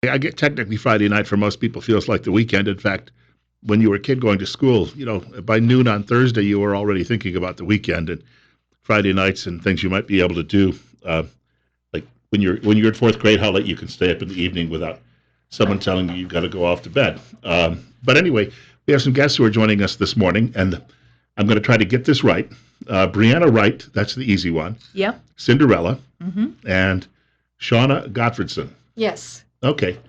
I get technically Friday night for most people feels like the weekend. In fact, when you were a kid going to school, by noon on Thursday, you were already thinking about the weekend and Friday nights and things you might be able to do. Like when you're in fourth grade, how late you can stay up in the evening without someone telling you you've got to go off to bed. But anyway, we have some guests who are joining us this morning, and I'm going to try to get this right. Brianna Wright, that's the easy one. Yep. Cinderella, Mm-hmm. and Shauna Gottfredson. Yes. Okay.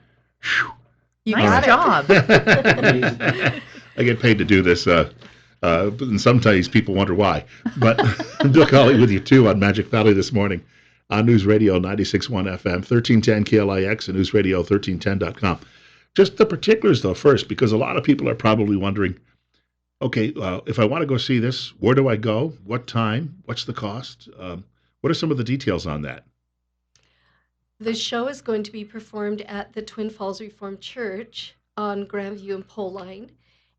You nice job. I get paid to do this, and sometimes people wonder why. But Bill Colley with you, too, on Magic Valley this morning on News Radio 96.1 FM, 1310 KLIX, and News Radio 1310.com. Just the particulars, though, first, because a lot of people are probably wondering, okay, if I want to go see this, where do I go? What time? What's the cost? What are some of the details on that? The show is going to be performed at the Twin Falls Reformed Church on Grandview and Pole Line,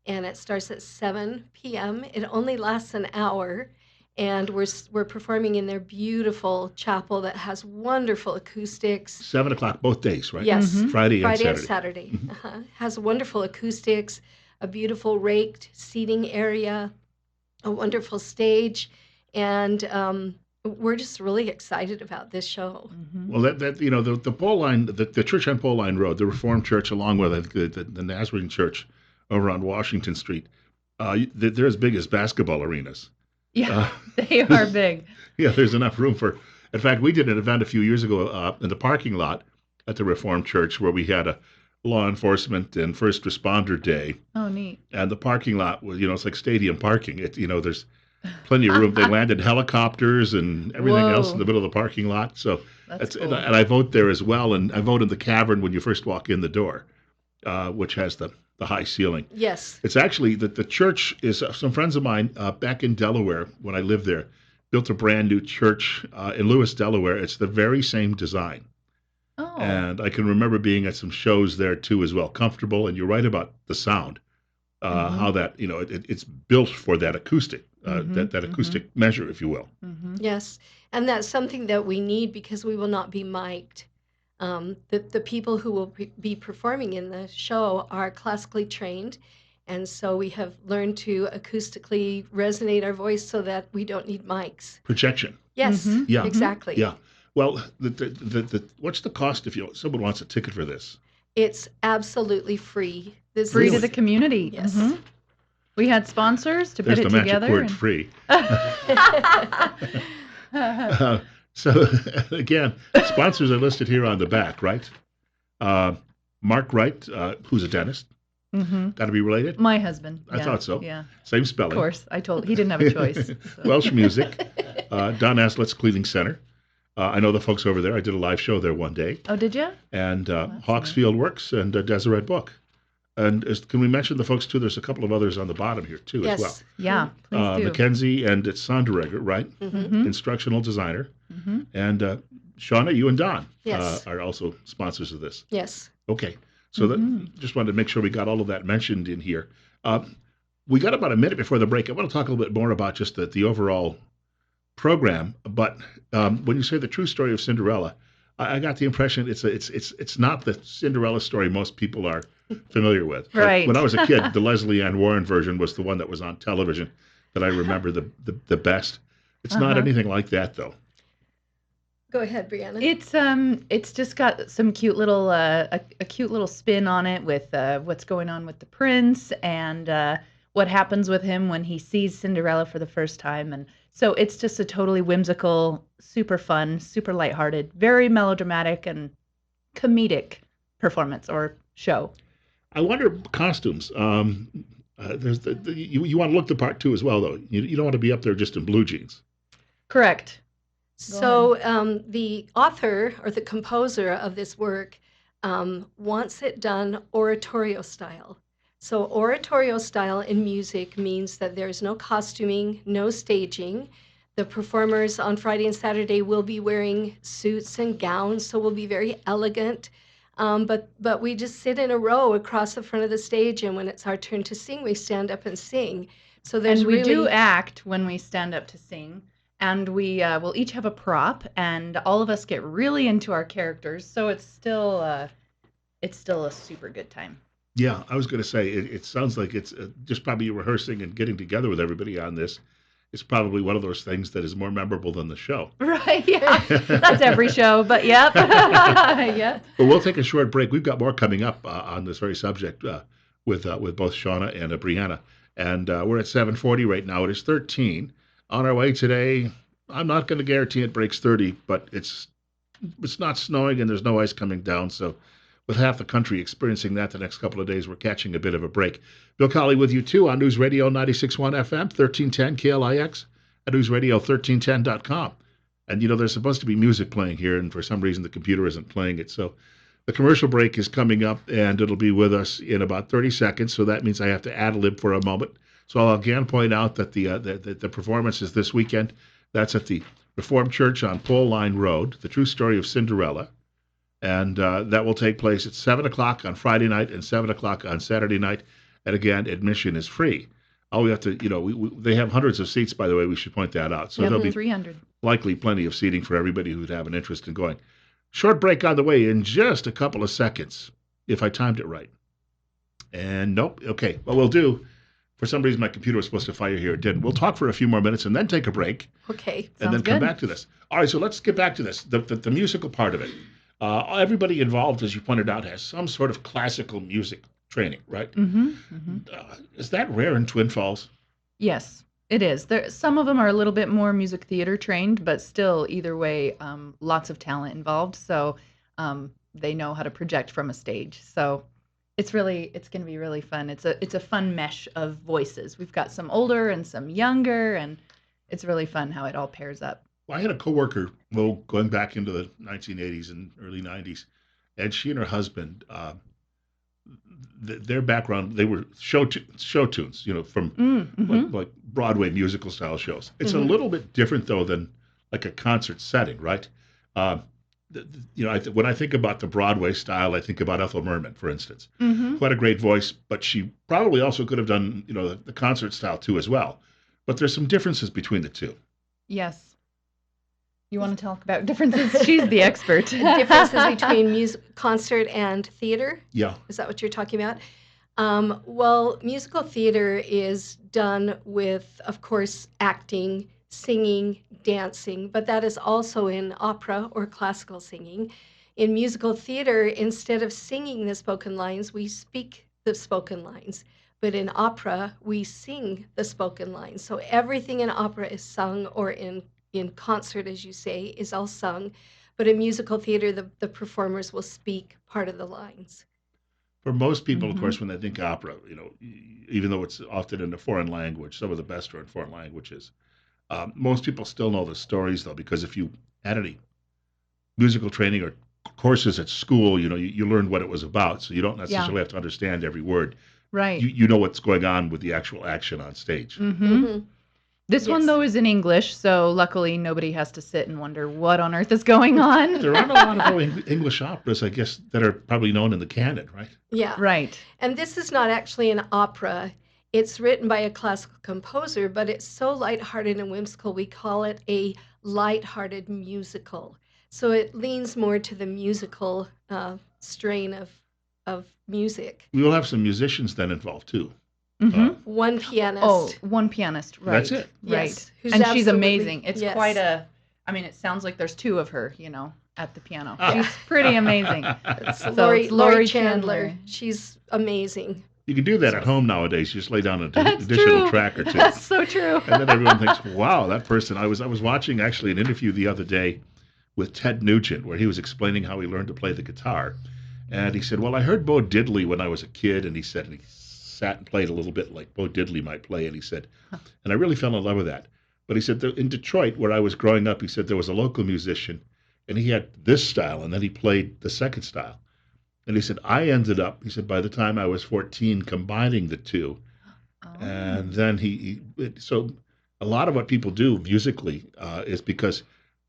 and it starts at 7 p.m. It only lasts an hour, and we're performing in their beautiful chapel that has wonderful acoustics. 7 o'clock both days, right? Yes. Mm-hmm. Friday and Saturday. Mm-hmm. Has wonderful acoustics, a beautiful raked seating area, a wonderful stage, and we're just really excited about this show. Mm-hmm. Well, the pole line, the church on Pole Line Road, the Reformed Church, along with the Nazarene Church over on Washington Street, they're as big as basketball arenas. Yeah, they are big. Yeah, there's enough room for. In fact, we did an event a few years ago in the parking lot at the Reformed Church where we had a law enforcement and first responder day. Oh, neat. And the parking lot was, it's like stadium parking. There's plenty of room. They landed helicopters and everything else in the middle of the parking lot. So that's cool. And I vote there as well. And I vote in the cavern when you first walk in the door, which has the high ceiling. Yes. It's actually that the church is some friends of mine back in Delaware when I lived there built a brand new church in Lewis, Delaware. It's the very same design. Oh. And I can remember being at some shows there too as well. Comfortable. And you're right about the sound. How that, it's built for that acoustic, that acoustic measure, if you will. Mm-hmm. Yes, and that's something that we need because we will not be mic'd. The people who will be performing in the show are classically trained, and so we have learned to acoustically resonate our voice so that we don't need mics. Projection. Yes, yeah, exactly. Yeah. Well, what's the cost if someone wants a ticket for this? It's absolutely free. This free to the community. Yes. Mm-hmm. We had sponsors to There's put it the together. Magic word, free. So again, sponsors are listed here on the back, right? Mark Wright, who's a dentist. Mm-hmm. Got to be related? My husband. I thought so. Yeah. Same spelling. Of course. He didn't have a choice. So. Welsh music. Don Aslet's Cleaning Center. I know the folks over there. I did a live show there one day. Oh, did you? And Hawksfield Works and Deseret Book. And can we mention the folks, too? There's a couple of others on the bottom here, too, as well. Yeah, please do. Mackenzie and it's Sonderegger, right? Mm-hmm. Instructional designer. Mm-hmm. And Shauna, you and Don yes. Are also sponsors of this. Yes. Okay. So just wanted to make sure we got all of that mentioned in here. We got about a minute before the break. I want to talk a little bit more about just the overall program. But when you say the true story of Cinderella, I got the impression it's not the Cinderella story most people are familiar with. Right. Like when I was a kid, the Leslie Ann Warren version was the one that was on television that I remember the best. It's not anything like that, though. Go ahead, Brianna. It's just got some cute little a cute little spin on it with what's going on with the prince and what happens with him when he sees Cinderella for the first time. And so it's just a totally whimsical, super fun, super lighthearted, very melodramatic and comedic performance or show. I wonder costumes. There's you want to look the part too as well, though. You don't want to be up there just in blue jeans. Correct. So the author or the composer of this work wants it done oratorio style. So oratorio style in music means that there's no costuming, no staging. The performers on Friday and Saturday will be wearing suits and gowns, so we'll be very elegant. But we just sit in a row across the front of the stage, and when it's our turn to sing, we stand up and sing. So there's we do act when we stand up to sing. And we will each have a prop, and all of us get really into our characters. So it's still it's still a super good time. Yeah, I was going to say it sounds like it's just probably rehearsing and getting together with everybody on this. It's probably one of those things that is more memorable than the show. Right, yeah. That's every show, but yep. Yep. But we'll take a short break. We've got more coming up on this very subject with both Shauna and Brianna, and we're at 7:40 right now. It is 13 on our way today. I'm not going to guarantee it breaks 30, but it's not snowing and there's no ice coming down. So, with half the country experiencing that the next couple of days, we're catching a bit of a break. Bill Colley with you too on News Radio 96.1 FM, 1310 KLIX, at newsradio1310.com. And there's supposed to be music playing here, and for some reason the computer isn't playing it. So the commercial break is coming up, and it'll be with us in about 30 seconds. So that means I have to ad-lib for a moment. So I'll again point out that the performance is this weekend. That's at the Reformed Church on Pole Line Road, The True Story of Cinderella. And that will take place at 7 o'clock on Friday night and 7 o'clock on Saturday night. And again, admission is free. All we have to, they have hundreds of seats, by the way. We should point that out. So there'll be 300. Likely plenty of seating for everybody who'd have an interest in going. Short break on the way in just a couple of seconds, if I timed it right. And nope. Okay. Well, we'll do. For some reason, my computer was supposed to fire here. It didn't. We'll talk for a few more minutes and then take a break. Okay. And then come back to this. All right. So let's get back to this. The musical part of it. Everybody involved, as you pointed out, has some sort of classical music training, right? Mm-hmm. Mm-hmm. Is that rare in Twin Falls? Yes, it is. Some of them are a little bit more music theater trained, but still, either way, lots of talent involved. So they know how to project from a stage. So it's going to be really fun. It's a fun mesh of voices. We've got some older and some younger, and it's really fun how it all pairs up. Well, I had a coworker, going back into the 1980s and early 90s, and she and her husband, their background, they were show tunes, from like Broadway musical style shows. It's a little bit different though than like a concert setting, right? When I think about the Broadway style, I think about Ethel Merman, for instance, who had a great voice, but she probably also could have done, the concert style too as well. But there's some differences between the two. Yes. You want to talk about differences? She's the expert. Differences between concert and theater? Yeah. Is that what you're talking about? Well, musical theater is done with, of course, acting, singing, dancing, but that is also in opera or classical singing. In musical theater, instead of singing the spoken lines, we speak the spoken lines. But in opera, we sing the spoken lines. So everything in opera is sung, or in concert, as you say, is all sung. But in musical theater, the performers will speak part of the lines. For most people, of course, when they think opera, even though it's often in a foreign language, some of the best are in foreign languages. Most people still know the stories, though, because if you had any musical training or courses at school, you learned what it was about, so you don't necessarily have to understand every word. Right. You know what's going on with the actual action on stage. This one, though, is in English, so luckily nobody has to sit and wonder what on earth is going on. There aren't a lot of English operas, I guess, that are probably known in the canon, right? Yeah. Right. And this is not actually an opera. It's written by a classical composer, but it's so lighthearted and whimsical, we call it a lighthearted musical. So it leans more to the musical strain of music. We will have some musicians then involved, too. One pianist. Oh, one pianist, right. That's it. Right. Yes, who's and she's absolutely- amazing. It's yes. quite it sounds like there's two of her, at the piano. She's pretty amazing. It's So Lori it's Lori Chandler. Chandler. She's amazing. You can do that at home nowadays. You just lay down an That's additional true. track or two. That's so true. And then everyone thinks, wow, that person. I was watching actually an interview the other day with Ted Nugent where he was explaining how he learned to play the guitar. And he said, well, I heard Bo Diddley when I was a kid. And he said, and he sat and played a little bit like Bo Diddley might play. And he said, and I really fell in love with that. But he said, in Detroit, where I was growing up, he said there was a local musician and he had this style and then he played the second style. And he said, I ended up, he said, by the time I was 14, combining the two. Oh. And then so a lot of what people do musically is because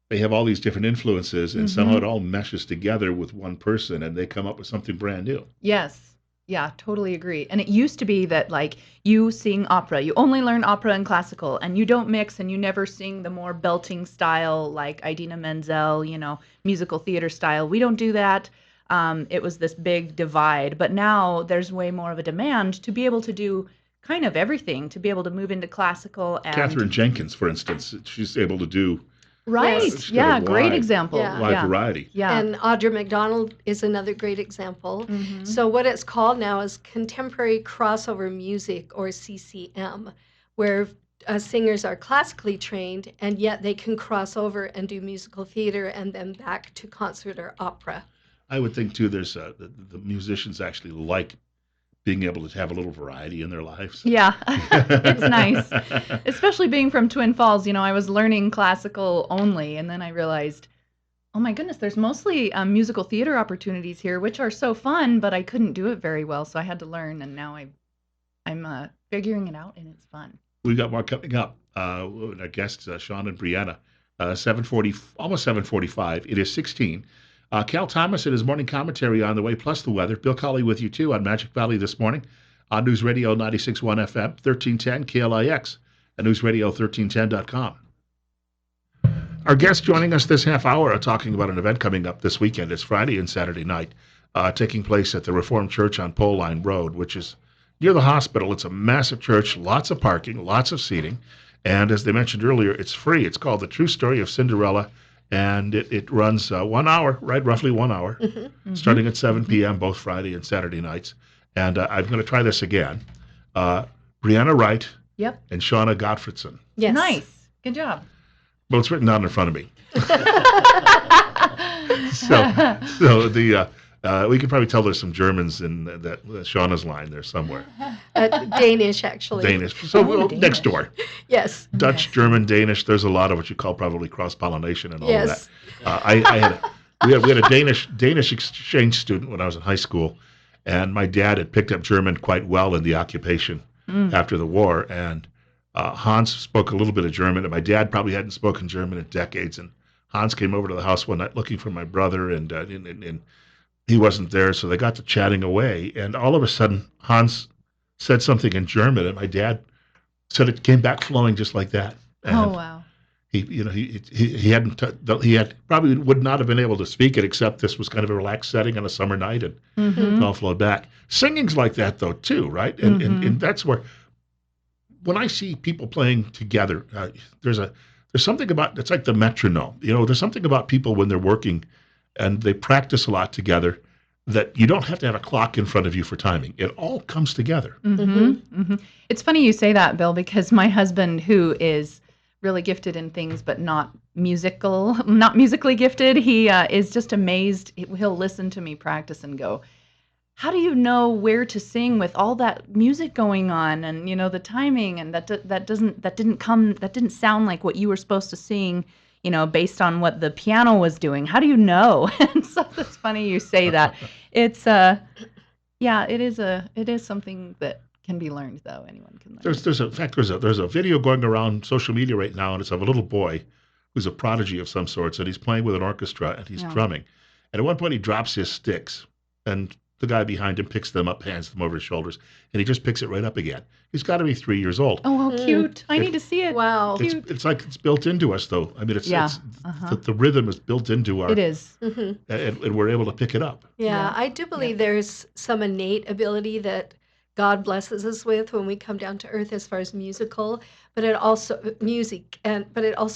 they have all these different influences and somehow it all meshes together with one person and they come up with something brand new. Yes. Yeah, totally agree. And it used to be that like you sing opera, you only learn opera and classical and you don't mix and you never sing the more belting style like Idina Menzel, musical theater style. We don't do that. it was this big divide. But now there's way more of a demand to be able to do kind of everything, to be able to move into classical Catherine and Jenkins, for instance, she's able to do right. Yes. she's got Yeah, a great wide, example. Yeah. wide Yeah. variety. Yeah. And Audra McDonald is another great example. Mhm. So what it's called now is contemporary crossover music, or CCM, where singers are classically trained and yet they can cross over and do musical theater and then back to concert or opera. I would think too. There's the musicians actually like being able to have a little variety in their lives. Yeah, it's nice. Especially being from Twin Falls, I was learning classical only, and then I realized, oh my goodness, there's mostly musical theater opportunities here, which are so fun, but I couldn't do it very well, so I had to learn, and now I'm figuring it out, and it's fun. We've got more coming up. Our guests, Sean and Brianna, 7:40, almost 7:45. It is 16. Cal Thomas and his morning commentary on the way, plus the weather. Bill Colley with you too on Magic Valley this morning on News Radio 96.1 FM, 1310 KLIX, and newsradio1310.com. Our guests joining us this half hour are talking about an event coming up this weekend. It's Friday and Saturday night, taking place at the Reformed Church on Pole Line Road, which is near the hospital. It's a massive church, lots of parking, lots of seating. And as they mentioned earlier, it's free. It's called The True Story of Cinderella. And it runs 1 hour, right? Roughly 1 hour, starting at 7 p.m. both Friday and Saturday nights. And I'm going to try this again. Brianna Wright Yep. and Shauna Gottfredson. Yes. Nice. Good job. Well, it's written down in front of me. So the we could probably tell there's some Germans in that Shauna's line there somewhere. Danish, actually. Danish. So Danish. next door. Yes. Dutch, Yes. German, Danish. There's a lot of what you call probably cross-pollination and all Yes. of that. We had a Danish exchange student when I was in high school, and my dad had picked up German quite well in the occupation after the war. And Hans spoke a little bit of German, and my dad probably hadn't spoken German in decades. And Hans came over to the house one night looking for my brother, and he wasn't there, so they got to chatting away. And all of a sudden, Hans said something in German, and my dad said it came back flowing just like that. And Oh, wow. he had probably would not have been able to speak it, except this was kind of a relaxed setting on a summer night, and it all flowed back. Singing's like that though too, right? And that's where when I see people playing together, there's something about, it's like the metronome. There's something about people when they're working and they practice a lot together that you don't have to have a clock in front of you for timing. It all comes together. It's funny you say that, Bill, because my husband, who is really gifted in things but not musically gifted, he is just amazed. He'll listen to me practice and go, how do you know where to sing with all that music going on, and the timing, and that didn't sound like what you were supposed to sing, based on what the piano was doing. How do you know? And so it's funny you say that. It's it is something that can be learned, though. Anyone can learn. There's a video going around social media right now, and it's of a little boy who's a prodigy of some sorts, and he's playing with an orchestra and he's drumming. And at one point he drops his sticks, and the guy behind him picks them up, hands them over his shoulders, and he just picks it right up again. He's got to be 3 years old. Oh, how cute! I need to see it. Wow. Cute. It's like it's built into us, though. I mean, it's Uh-huh. the rhythm is built into our. It is. And we're able to pick it up. Yeah, I do believe there's some innate ability that God blesses us with when we come down to earth as far as musical, but it also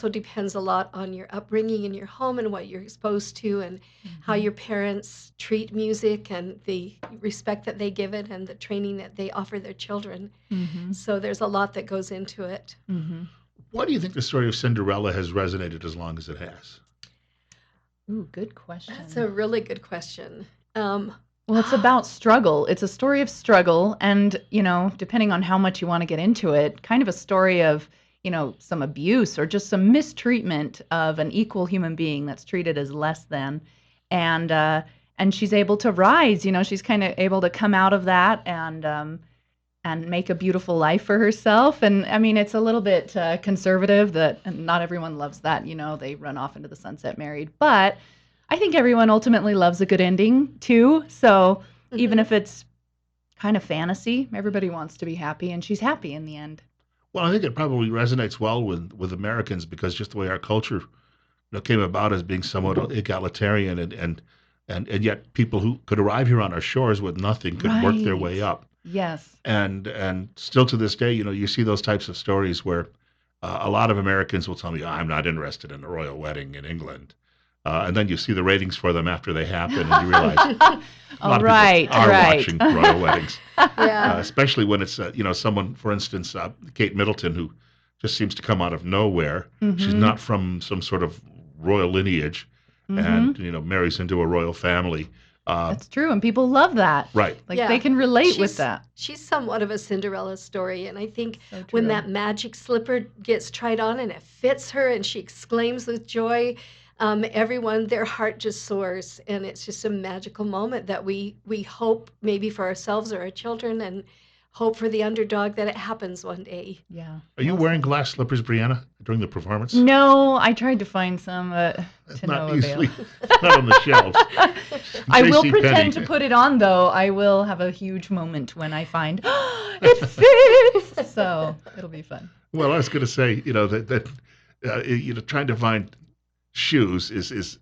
depends a lot on your upbringing in your home and what you're exposed to, and how your parents treat music and the respect that they give it and the training that they offer their children. So there's a lot that goes into it. Why do you think the story of Cinderella has resonated as long as it has? Ooh, good question. That's a really good question. Well, it's about struggle. It's a story of struggle, and depending on how much you want to get into it, kind of a story of some abuse or just some mistreatment of an equal human being that's treated as less than, and she's able to rise. She's kind of able to come out of that and make a beautiful life for herself. And I mean, it's a little bit conservative, that and not everyone loves that. They run off into the sunset married, but I think everyone ultimately loves a good ending too. So even if it's kind of fantasy, everybody wants to be happy, and she's happy in the end. Well, I think it probably resonates well with Americans, because just the way our culture came about as being somewhat egalitarian, and and yet people who could arrive here on our shores with nothing could work their way Right. up. Yes. And still to this day, you see those types of stories where a lot of Americans will tell me, I'm not interested in a royal wedding in England. And then you see the ratings for them after they happen, and you realize a Oh, lot of right, people are right. watching royal weddings, Yeah. especially when it's someone, for instance, Kate Middleton, who just seems to come out of nowhere. She's Mm-hmm. not from some sort of royal lineage, Mm-hmm. and marries into a royal family. That's true, and people love that. Right. Like Yeah. they can relate with She's that. she's somewhat of a Cinderella story, and I think So when true. that magic slipper gets tried on and it fits her and she exclaims with joy, everyone, their heart just soars, and it's just a magical moment that we hope maybe for ourselves or our children, and hope for the underdog that it happens one day. Yeah. Are you well wearing said. glass slippers, Brianna, during the performance? No, I tried to find some, It's to not no avail. easily, not on the shelves. I will JCPenney. pretend to put it on, though. I will have a huge moment when I find it fits. So it'll be fun. Well, I was going to say, trying to find shoes is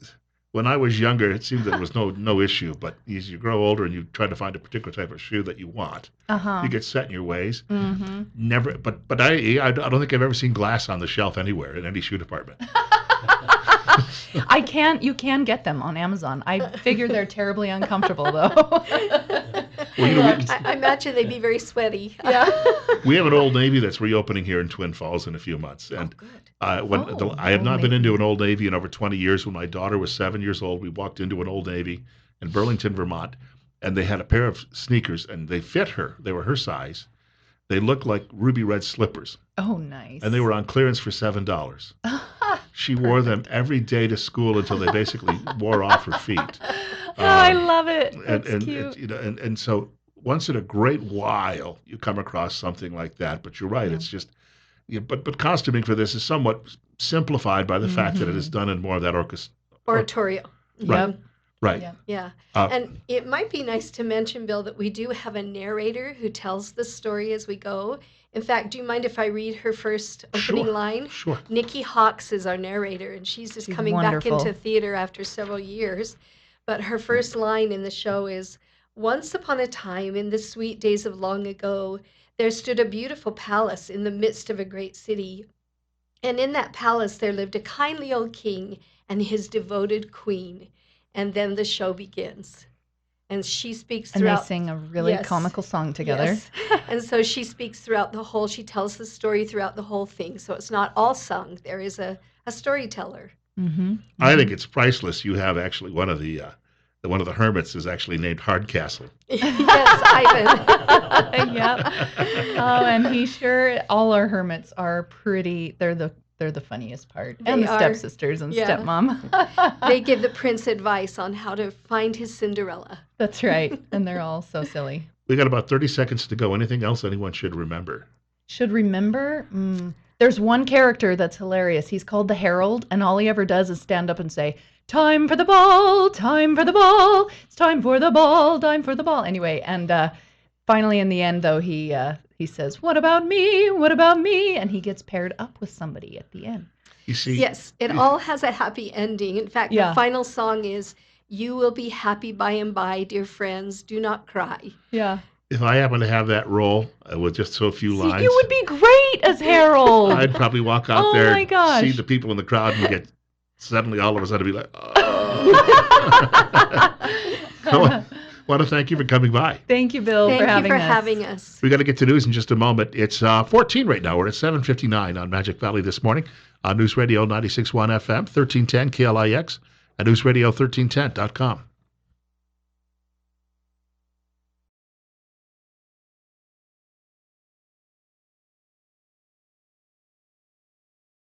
when I was younger, it seemed that it was no issue. But as you grow older and you try to find a particular type of shoe that you want, Uh-huh. you get set in your ways. Mm-hmm. Never, but I don't think I've ever seen glass on the shelf anywhere in any shoe department. You can get them on Amazon. I figure they're terribly uncomfortable, though. Well, I imagine they'd be very sweaty. Yeah. we have an Old Navy that's reopening here in Twin Falls in a few months, Oh, and good. I have Old not been into Navy. an Old Navy in over 20 years. When my daughter was 7 years old, we walked into an Old Navy in Burlington, Vermont, and they had a pair of sneakers, and they fit her. They were her size. They looked like ruby red slippers, Oh, nice. and they were on clearance for $7. She wore them every day to school until they basically wore off her feet. Oh, I love it. That's and cute. and so once in a great while you come across something like that. But you're right, Yeah. it's just but costuming for this is somewhat simplified by the fact that it is done in more of that orchestra. Oratorio. Right. Yep. Right. Yep. Yeah. Uh, And it might be nice to mention, Bill, that we do have a narrator who tells the story as we go. In fact, do you mind if I read her first opening Sure. line? Sure. Nikki Hawks is our narrator, and she's just She's coming wonderful. back into theater after several years. But her first line in the show is, "Once upon a time, in the sweet days of long ago, there stood a beautiful palace in the midst of a great city. And in that palace there lived a kindly old king and his devoted queen." And then the show begins. And she speaks And they throughout. sing a really Yes. comical song together. Yes. And so she speaks throughout the whole, she tells the story throughout the whole thing. So it's not all sung. There is a storyteller. Mm-hmm. I think it's priceless. You have actually one of the hermits is actually named Hardcastle. Yes, Ivan. Yep. Oh, and all our hermits are pretty, they're the funniest part. And They the are. stepsisters and Yeah. stepmom. They give the prince advice on how to find his Cinderella. That's right. And they're all so silly. We got about 30 seconds to go. Anything else anyone should remember? Should remember? There's one character that's hilarious. He's called the Herald, and all he ever does is stand up and say, "Time for the ball, time for the ball, it's time for the ball, time for the ball." Anyway, and finally in the end, though, he says, "What about me? What about me?" And he gets paired up with somebody at the end. You see, Yes, it all has a happy ending. In fact, Yeah. the final song is, "You will be happy by and by, dear friends, do not cry." Yeah. if I happen to have that role with just so few See, lines, you would be great as Harold. I'd probably walk out Oh there, my gosh. see the people in the crowd, and get suddenly all of a sudden be like, oh. I want to thank you for coming by. Thank you, Bill, Thank for you having for us. having us. We got to get to news in just a moment. It's 14 right now. We're at 7:59 on Magic Valley this morning on News Radio 96.1 FM, 1310 KLIX, and newsradio1310.com.